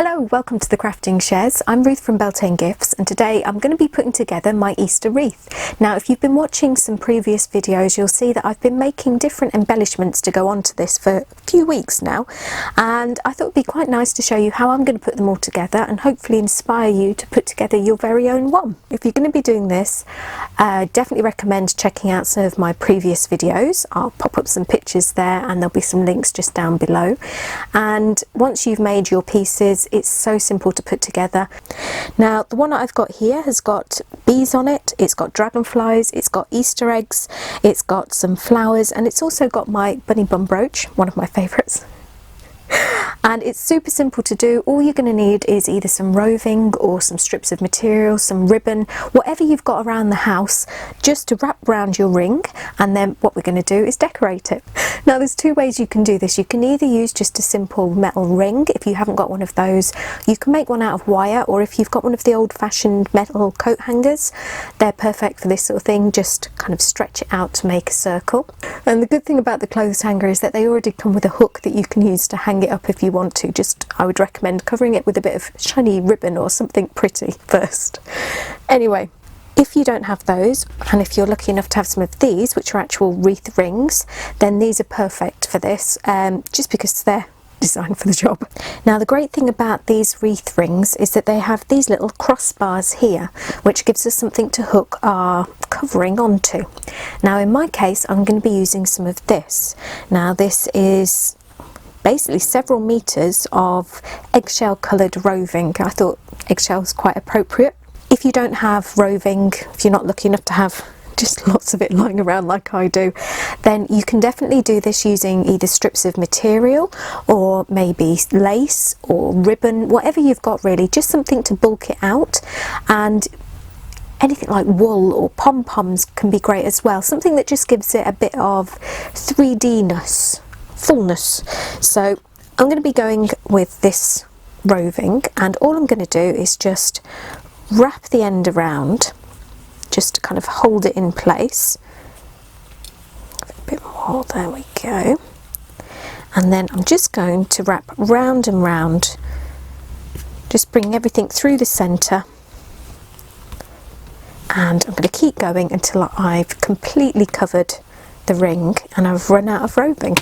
Hello, welcome to the Crafting Shares. I'm Ruth from Beltane Gifts, and today I'm going to be putting together my Easter wreath. Now, if you've been watching some previous videos, you'll see that I've been making different embellishments to go onto this for a few weeks now, and I thought it'd be quite nice to show you how I'm going to put them all together and hopefully inspire you to put together your very own one. If you're going to be doing this, definitely recommend checking out some of my previous videos. I'll pop up some pictures there and there'll be some links just down below. And once you've made your pieces, it's so simple to put together. Now, the one that I've got here has got bees on it, it's got dragonflies, it's got Easter eggs, it's got some flowers, and it's also got my bunny bum brooch, one of my favourites. And it's super simple to do. All you're going to need is either some roving or some strips of material, some ribbon, whatever you've got around the house, just to wrap around your ring, and then what we're going to do is decorate it. Now, there's two ways you can do this. You can either use just a simple metal ring. If you haven't got one of those, you can make one out of wire, or if you've got one of the old-fashioned metal coat hangers, they're perfect for this sort of thing. Just kind of stretch it out to make a circle. And the good thing about the clothes hanger is that they already come with a hook that you can use to hang it up if you want to. I would recommend covering it with a bit of shiny ribbon or something pretty first. Anyway, if you don't have those, and if you're lucky enough to have some of these, which are actual wreath rings, then these are perfect for this, just because they're designed for the job. Now, the great thing about these wreath rings is that they have these little crossbars here, which gives us something to hook our covering onto. Now, in my case, I'm going to be using some of this. Now, this is basically several meters of eggshell coloured roving. I thought eggshell was quite appropriate. If you don't have roving, if you're not lucky enough to have just lots of it lying around like I do, then you can definitely do this using either strips of material or maybe lace or ribbon, whatever you've got really, just something to bulk it out. And anything like wool or pom-poms can be great as well, something that just gives it a bit of 3D-ness, fullness. So I'm going to be going with this roving, and all I'm going to do is just wrap the end around, just to kind of hold it in place. A bit more, there we go. And then I'm just going to wrap round and round, just bring everything through the centre, and I'm going to keep going until I've completely covered the ring and I've run out of roving.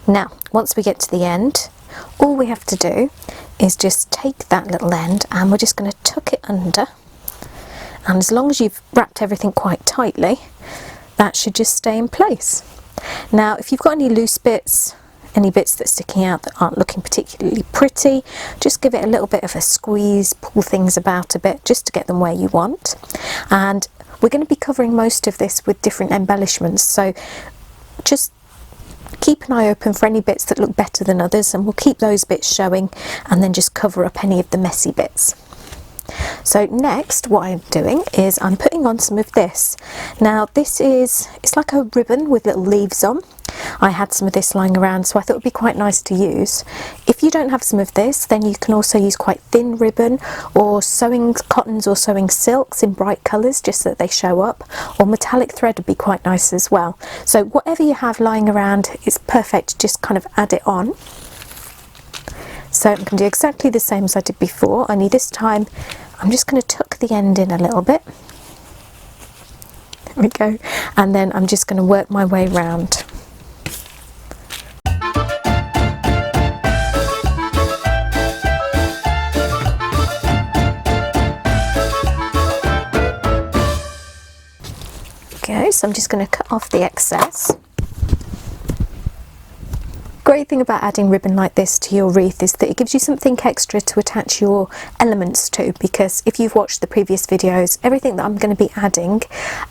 Now, once we get to the end, all we have to do is just take that little end and we're just going to tuck it under. And as long as you've wrapped everything quite tightly, that should just stay in place. Now, if you've got any loose bits, any bits that are sticking out that aren't looking particularly pretty, just give it a little bit of a squeeze, pull things about a bit just to get them where you want. And we're going to be covering most of this with different embellishments, so just keep an eye open for any bits that look better than others, and we'll keep those bits showing and then just cover up any of the messy bits. So next, what I'm doing is I'm putting on some of this. Now, it's like a ribbon with little leaves on. I had some of this lying around, so I thought it would be quite nice to use. If you don't have some of this, then you can also use quite thin ribbon, or sewing cottons or sewing silks in bright colours just so that they show up, or metallic thread would be quite nice as well. So whatever you have lying around is perfect, just kind of add it on. So I'm going to do exactly the same as I did before, only this time I'm just going to tuck the end in a little bit. There we go. And then I'm just going to work my way round. Okay, so I'm just going to cut off the excess. Great thing about adding ribbon like this to your wreath is that it gives you something extra to attach your elements to, because if you've watched the previous videos, everything that I'm going to be adding,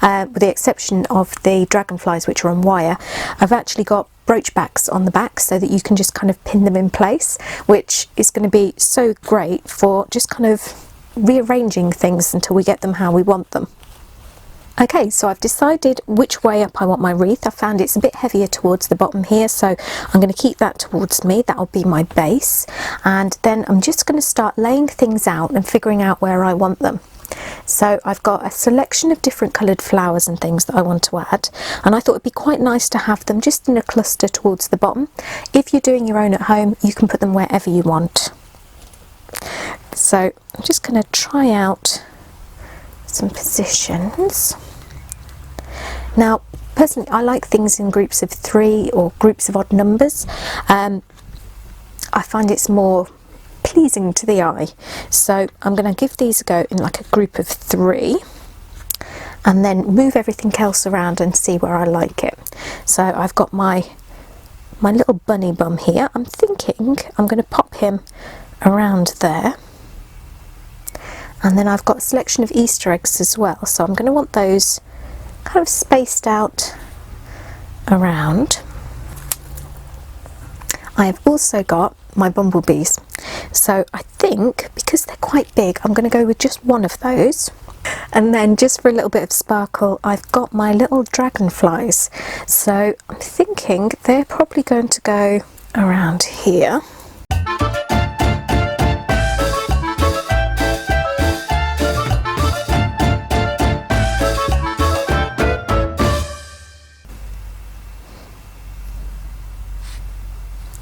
with the exception of the dragonflies which are on wire, I've actually got brooch backs on the back so that you can just kind of pin them in place, which is going to be so great for just kind of rearranging things until we get them how we want them. Okay, so I've decided which way up I want my wreath. I found it's a bit heavier towards the bottom here, so I'm going to keep that towards me. That'll be my base, and then I'm just going to start laying things out and figuring out where I want them. So I've got a selection of different coloured flowers and things that I want to add, and I thought it'd be quite nice to have them just in a cluster towards the bottom. If you're doing your own at home, you can put them wherever you want. So I'm just going to try out some positions. Now personally I like things in groups of 3 or groups of odd numbers. I find it's more pleasing to the eye, so I'm going to give these a go in like a group of 3 and then move everything else around and see where I like it. So I've got my little bunny bum here. I'm thinking I'm going to pop him around there, and then I've got a selection of Easter eggs as well, so I'm going to want those kind of spaced out around. I have also got my bumblebees, so I think because they're quite big I'm going to go with just one of those. And then just for a little bit of sparkle, I've got my little dragonflies, so I'm thinking they're probably going to go around here.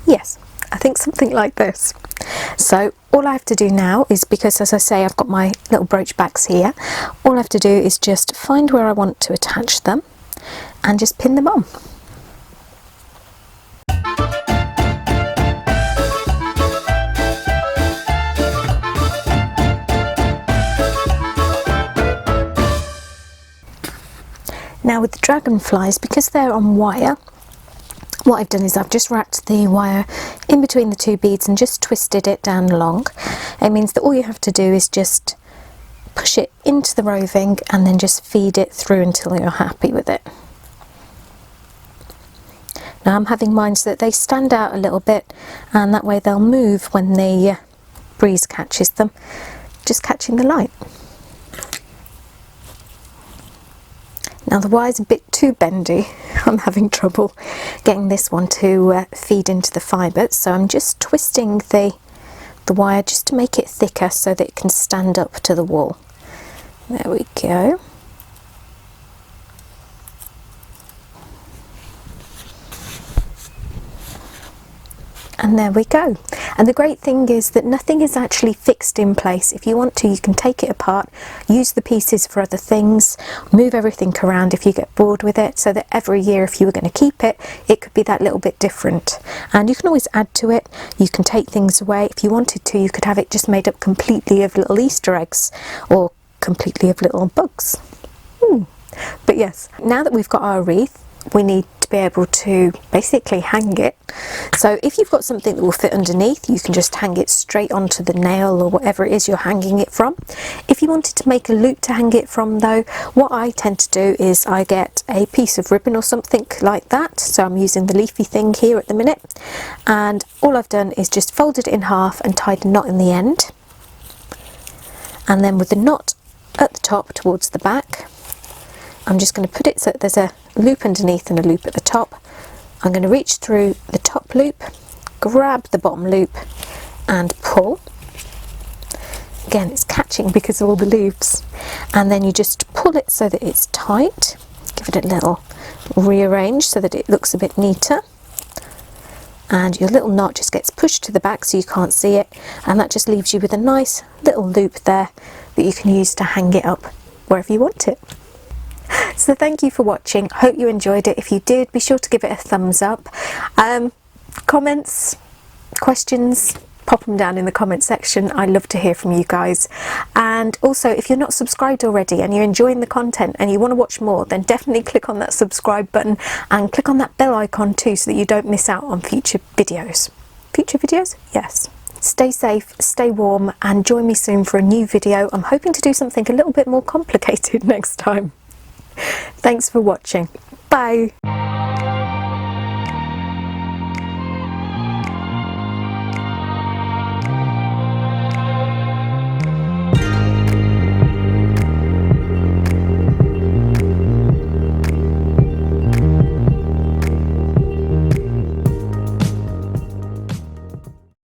Yes, I think something like this. So all I have to do now is, because as I say I've got my little brooch backs here, all I have to do is just find where I want to attach them and just pin them on. Now with the dragonflies, because they're on wire, what I've done is I've just wrapped the wire in between the 2 beads and just twisted it down long. It means that all you have to do is just push it into the roving and then just feed it through until you're happy with it. Now I'm having mine so that they stand out a little bit, and that way they'll move when the breeze catches them, just catching the light. Now the wire's a bit too bendy. I'm having trouble getting this one to feed into the fibre, so I'm just twisting the wire just to make it thicker so that it can stand up to the wall. There we go. And there we go. And the great thing is that nothing is actually fixed in place. If you want to, you can take it apart, use the pieces for other things, move everything around if you get bored with it, so that every year if you were going to keep it, it could be that little bit different. And you can always add to it. You can take things away. If you wanted to, you could have it just made up completely of little Easter eggs or completely of little bugs. But yes, now that we've got our wreath, we need to be able to basically hang it. So if you've got something that will fit underneath, you can just hang it straight onto the nail or whatever it is you're hanging it from. If you wanted to make a loop to hang it from though, what I tend to do is I get a piece of ribbon or something like that. So I'm using the leafy thing here at the minute, and all I've done is just folded it in half and tied a knot in the end, and then with the knot at the top towards the back, I'm just going to put it so that there's a loop underneath and a loop at the top. I'm going to reach through the top loop, grab the bottom loop and pull. Again, it's catching because of all the loops. And then you just pull it so that it's tight. Give it a little rearrange so that it looks a bit neater. And your little knot just gets pushed to the back so you can't see it. And that just leaves you with a nice little loop there that you can use to hang it up wherever you want it. So thank you for watching. Hope you enjoyed it. If you did, be sure to give it a thumbs up. Comments, questions, pop them down in the comment section. I love to hear from you guys. And also, if you're not subscribed already and you're enjoying the content and you want to watch more, then definitely click on that subscribe button and click on that bell icon too, so that you don't miss out on future videos. Future videos? Yes. Stay safe, stay warm, and join me soon for a new video. I'm hoping to do something a little bit more complicated next time. Thanks for watching. Bye.